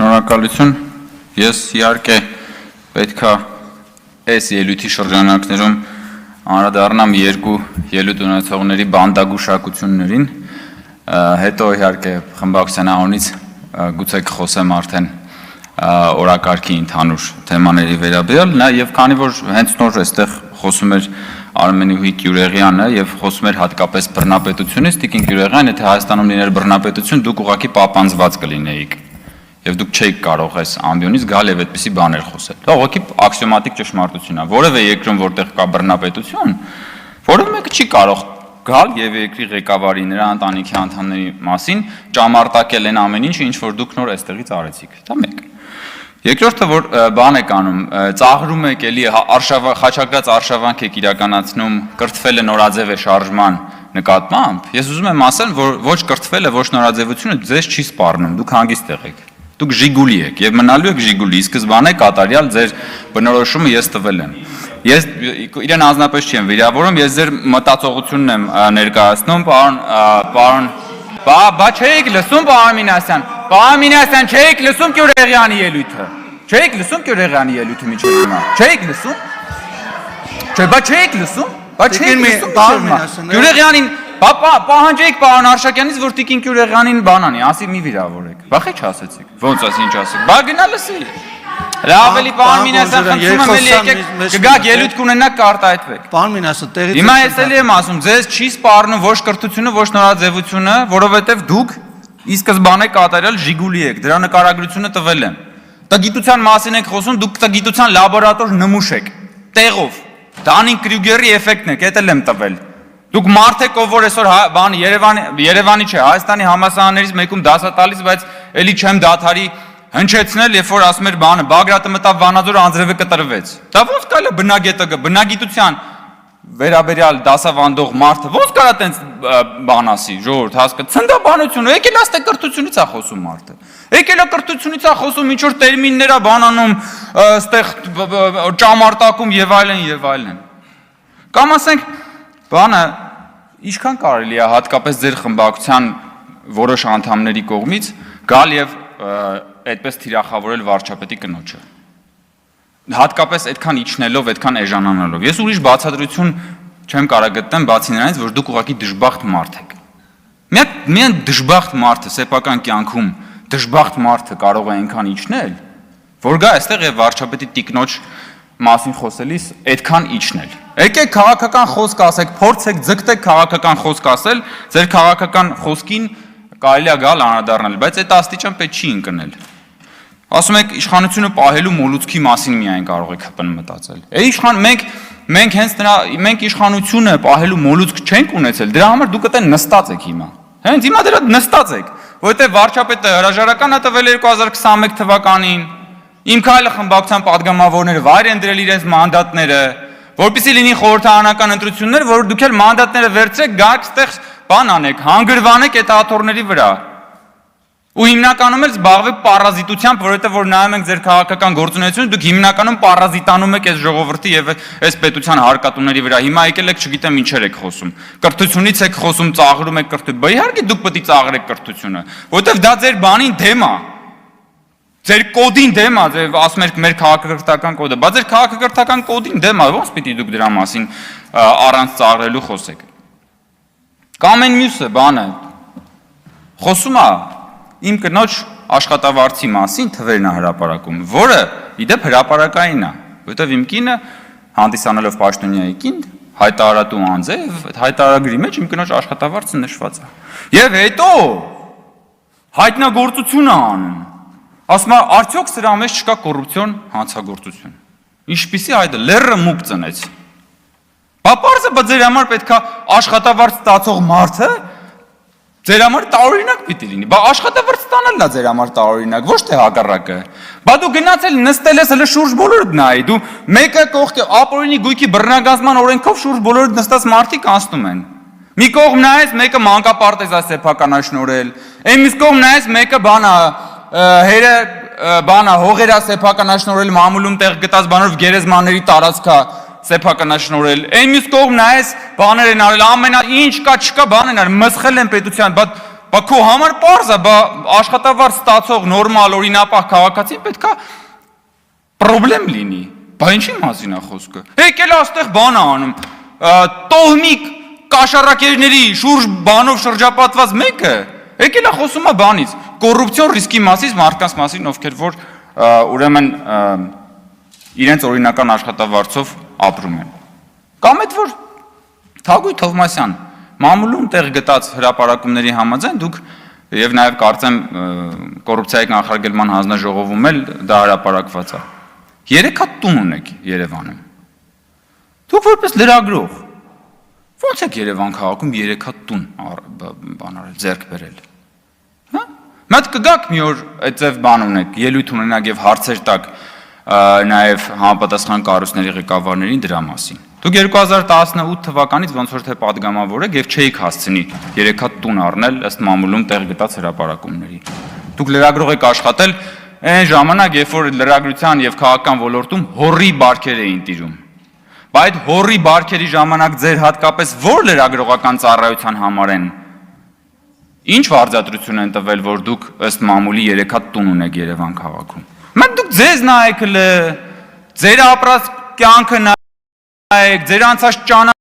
Շնորհակալություն։ Ես իհարկե պետքա այս ելույթի շրջանակներում անդրադառնամ երկու ելույթ ունեցողների բանդագուշակություններին, հետո իհարկե խմբակցության անունից գուցե կխոսեմ արդեն օրակարգի ընդհանուր թեմաների վերաբերյալ, նաև քանի որ հենց նոր այստեղ խոսում էր Արմենուհի Գյուրեղյանը եւ խոսում էր հատկապես բռնապետությունից, Տիկին Գյուրեղյան, եթե Հայաստանում լիներ բռնապետություն, դուք ուղղակի պապանձված կլինեիք։ Եվ դուք չէիք կարող այս ամբիոնից գալ եւ այդպիսի բաներ խոսել։ Դա ուղղակի աքսիոմատիկ ճշմարտություն է։ Որևէ երկրում, որտեղ կա բռնապետություն, որևէ մեկը չի կարող գալ եւ երկրի ղեկավարի նրա ընտանիքի անդամների մասին ճամարտակել այն ամեն ինչը, ինչ որ դուք նոր այստեղից արեցիք։ Դա մեկ։ Երկրորդը, որ բան եք անում, ծաղրում եք էլի խաչակրած արշավանք եք իրականացնում, կրթվել է նորաձև է շարժման նկատմամբ, ես ուզում եմ ասել, որ ոչ կրթվելը, ոչ նորաձևությունը ձեզ չի սպառնում, դուք հանգիստ եղեք։ Դուք ժիգուլի եք եւ մնալու եք ժիգուլի, ի սկզբանե կատարյալ ձեր բնորոշումը ես տվել եմ։ Ես իրեն անձնապես չեմ վիրավորում, ես ձեր մտածողությունն եմ ներկայացնում, պարոն բա չէիք լսում պարոն Մինասյան։ Պարոն Մինասյան, չէիք լսում Գյուրեղյանի ելույթը։ Չէիք լսում Գյուրեղյանի ելույթը միջև հիմա։ Չէիք լսում։ Չէ, բա չէիք լսում։ Բա չէիք լսում պարոն Մինասյան։ Գյուրեղյանին պահանջեիք պարոն Արշակյանից, որ Տիկին Գյուրեղյանին բանանի, ասի մի վիրավորեք։ Բախե չասեցիք։ Ոնց ասի ինչ ասեք։ Բա գնա լսի։ Լավելի պարոն Մինասյան, խնդրում եմ էլի եկեք կգաք ելույթ կունենաք կարտահայտվեք։ Պարոն Մինասյան, տեղից հիմա ես էլի եմ ասում, ձեզ չի սպառնում ոչ կրթությունը, ոչ նորաձևությունը, որովհետև դուք ի սկզբանե կատարյալ ժիգուլի եք, դրա նկարագրությունը տվել եմ։ Տգիտության մասին եք խոսում, դուք տգիտության լաբորատոր նմուշ եք, տեղով։ Դանին-Կրյուգերի էֆեկտն եք, էդ էլ եմ տվել։ Դուք մարդ եք, ով որ այսօր բան Երևանի չէ, Հայաստանի համալսարաններից մեկում դասա տալիս, բայց էլի չեմ դադարի հնչեցնել, երբ որ ասում էր բանը, Բագրատը մտավ Վանաձոր, Անձրևը կտրվեց։ Դա ո՞նց կարելի է բնագետը, բնագիտության վերաբերյալ դասավանդող մարդը ո՞նց կարա տենց բան ասի, ժողովուրդ հասկա, ցնդաբանություն, եկել աստե կրթությունից է խոսում մարդը։ Եկել է կրթությունից է խոսում, ինչ որ տերմիններ է բանանում, այստեղ ճամարտակում եւ այլն եւ այլն։ Կամ ասենք, բանը ինչքան կարելի է հատկապես ձեր խմբակցության որոշ անդամների կողմից գալ եւ այդպես թիրախավորել վարչապետի կնոջը։ Հատկապես այդքան իջնելով, այդքան էժանանալով։ Ես ուրիշ բացատրություն չեմ կարող գտնեմ, բացի նրանից, որ դուք ուղղակի դժբախտ մարդ եք։ Միայն դժբախտ մարդը սեփական կյանքում դժբախտ մարդը կարող է այնքան իջնել, որ գա այստեղ եւ վարչապետի տիկնոջ մասին խոսելիս այդքան իջնել։ Եկեք քաղաքական խոսք ասեք, փորձեք ձգտեք քաղաքական խոսք ասել, ձեր քաղաքական խոսքին կարելի է գալ անդրադառնալ, բայց այդ աստիճան պետք չի ընկնել։ Ասում եք իշխանությունը պահելու մոլուցքի մասին միայն կարող եք հպն մտածել։ Մենք իշխանությունը պահելու մոլուցք չենք ունեցել, դրա համար դուք այդտեղ նստած եք հիմա։ Հենց հիմա դրա նստած եք, որովհետև վարչապետը հրաժարական է տվել 2021 թվականին, իմ քայլը խմբակցության падգամավորները վայր են դրել իրենց մանդատները, որպեսզի լինի խորհրդարանական ընտրություններ, որ դուք էլ մանդատները վերցրեք, գաք այդտեղ բան անեք, հանգրվանեք այդ աթոռների վրա։ Ու հիմնականում էլ զբաղվեք պարազիտությամբ, որովհետև որ նայում ենք ձեր քաղաքական գործունեությունը, դուք հիմնականում պարազիտանում եք այս ժողովրդի եւ այս պետության հարկատուների վրա։ Հիմա եկել եք, չգիտեմ ինչեր եք խոսում։ Կրթությունից եք խոսում, ծաղրում եք կրթություն։ Բա իհարկե դուք պետք է ծաղրեք կրթությունը, որովհետև դա ձեր բանին դեմ է։ Ձեր կոդին դեմ է, ձեր ասում եք մեր քաղաքակրթական կոդը, բայց ձեր քաղաքակրթական կոդին դեմ է, ո՞նց պիտի դուք դրա մասին առանց ծաղրելու խոսեք։ Կամ այն մյուսը բանը խոսում է իմ կնոջ աշխատավարձի մասին թվերն է հրապարակում, որը իդեպ հրապարակային է, որովհետև իմ կինը հանդիսանալով պաշտոնյայի կին հայտարարատու անձ է եւ այդ հայտարարագրի մեջ իմ կնոջ աշխատավարձը նշված է։ Եվ հետո հայտնագործություն է անում։ Ասում է, արդյոք սրա մեջ չկա կոռուպցիոն հանցագործություն։ Ինչպիսի այդ լեռը մուկ ծնեց։ Բա պարզը բա ձեր համար պետք է աշխատավարձ ստացող մարդը ձեր համար տարօրինակ պիտի լինի։ Բա աշխատավարձ ստանալն է ձեր համար տարօրինակ, ոչ թե հակառակը։ Բա դու գնացել նստել ես հələ շուրջ բոլորդ նայի, դու մեկը կողքի ապօրինի գույքի բռնագազման օրենքով շուրջ բոլորդ նստած մարդիկ անցնում են։ Մի կողմ նայես մեկը մանկապարտեզ է սեփականաշնորհել, այն մյուս կողմ նայես մեկը բանա հերը բանա հողերա սեփականաշնորհել մամուլում տեղ գտած բանով գերեզմանների տարածքա սեփականաշնորհել։ Այն մյուս կողմ նայես բաներ են արել, ամենա ինչ կա չկա բան են արել, մսխել են պետության, բայց բա քո համար պարզ է, բա աշխատավարձ ստացող նորմալ օրինապահ քաղաքացին պետքա պրոբլեմ լինի։ Բա ինչի մասին է խոսքը։ Եկել այստեղ բան է անում, տոհմիկ կաշառակերների շուրջ բանով շրջապատված մեկը, եկել է խոսում է բանից, կոռուպցիոն ռիսկի մասին, մարդկանց մասին, ովքեր որ ուրեմն իրենց օրինական աշխատավարձով ապրում են։ Կամ այդ որ Թագուհի Թովմասյան մամուլում տեղ գտած հրապարակումների համաձայն դուք եւ նաեւ կարծեմ կոռուպցիայի կանխարգելման հանձնաժողովում էլ դա հրապարակված է։ 3 հատ տուն ունեք Երևանում։ Դուք որպես լրագրող ո՞նց եք Երևան քաղաքում 3 հատ տուն բան արել, ձեռք բերել։ Հա՞։ Մատ կգաք մի օր այդպես բան ունեք, ելույթ ունենաք եւ հարցեր տակ նաեւ համապատասխան կառույցների ղեկավարներին դրա մասին։ Դուք 2018 թվականից ոնց որ թե падգամավոր եք եւ չէիք հասցնի 3 հատ տուն առնել ըստ մամուլում տեղ գտած հրապարակումների։ Դուք լրագրող եք աշխատել այն ժամանակ, երբ որ լրագրության եւ քաղաքական ոլորտում հորի բարքեր էին տիրում։ Բայց այդ հորի բարքերի ժամանակ ձեր հատկապես որ լրագրողական ծառայության համար են ինչ վարձատրություն են տվել, որ դուք ըստ մամուլի 3 հատ տուն ունեք Երևան քաղաքում։ Մենք դուք ձեզ նայեք հլը, ձեր ապրած կյանքը նայեք, ձեր անցած ճանապարհը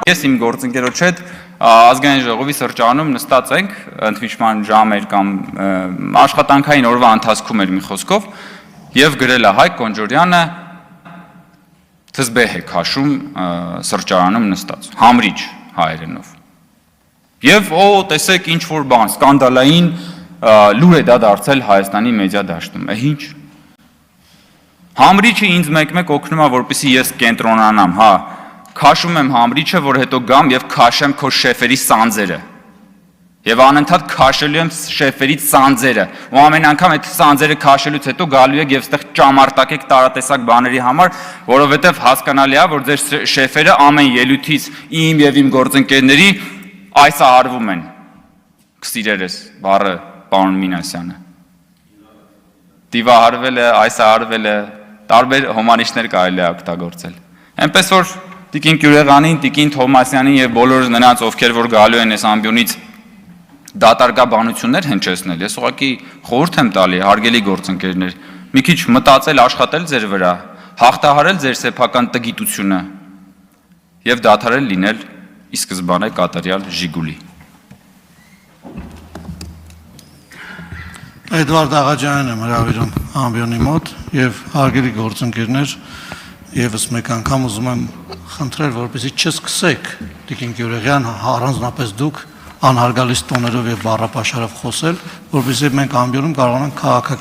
Ես իմ գործընկերոջ հետ ազգային ժողովի սրճարանում նստած ենք, ընդմիջման ժամ էր կամ աշխատանքային օրվա ընթացքում էր մի խոսքով եւ գրել է Հայկ Կոնջորյանը թզբեհ է քաշում սրճարանում նստած, համրիչ հայերենով։ Եվ տեսեք ինչ որ բան, սկանդալային լուր է դա դարձել Հայաստանի մեդիա դաշտում։ Ինչ։ Համրիչը ինձ մեկ-մեկ օգնում է, որպեսզի ես կենտրոնանամ, հա, քաշում եմ համրիչը, որ հետո գամ եւ քաշեմ քո շեֆերի սանձերը։ Եվ անընդհատ քաշելու եմ շեֆերի սանձերը։ Ու ամեն անգամ այդ սանձերը քաշելուց հետո գալու եք եւ այդտեղ ճամարտակեք տարատեսակ բաների համար, որովհետեւ հասկանալի է, որ ձեր շեֆերը ամեն ելույթից իմ եւ իմ գործընկերների այսահարվում են։ Կսիրերես բառը պարոն Մինասյանը։ Դիվահարվել է, այսահարվել է, տարբեր հոմանիշներ կարելի է օգտագործել։ Այնպես որ Տիկին Գյուղեղանին, Տիկին Թովմասյանին եւ բոլոր նրանց, ովքեր որ գալու են այս ամբիոնից դատարկաբանություններ հնչեցնել, ես ուղղակի խորհուրդ եմ տալի, հարգելի գործընկերներ, մի քիչ մտածել, աշխատել ձեր վրա, հաղթահարել ձեր սեփական տգիտությունը եւ դադարել լինել ի սկզբանե կատարյալ Ժիգուլի։ Էդվարդ Աղաջանյանն եմ հրավիրում ամբիոնի մոտ եւ հարգելի գործընկերներ, եւս մեկ անգամ ուզում եմ խնդրել, որպեսզի չսկսեք Տիկին Գյուղեղյան առանձնապես դուք անհարգալից տոներով եւ բառապաշարով խոսել, որպեսզի մենք ամբիոնում կարողանանք քաղաքական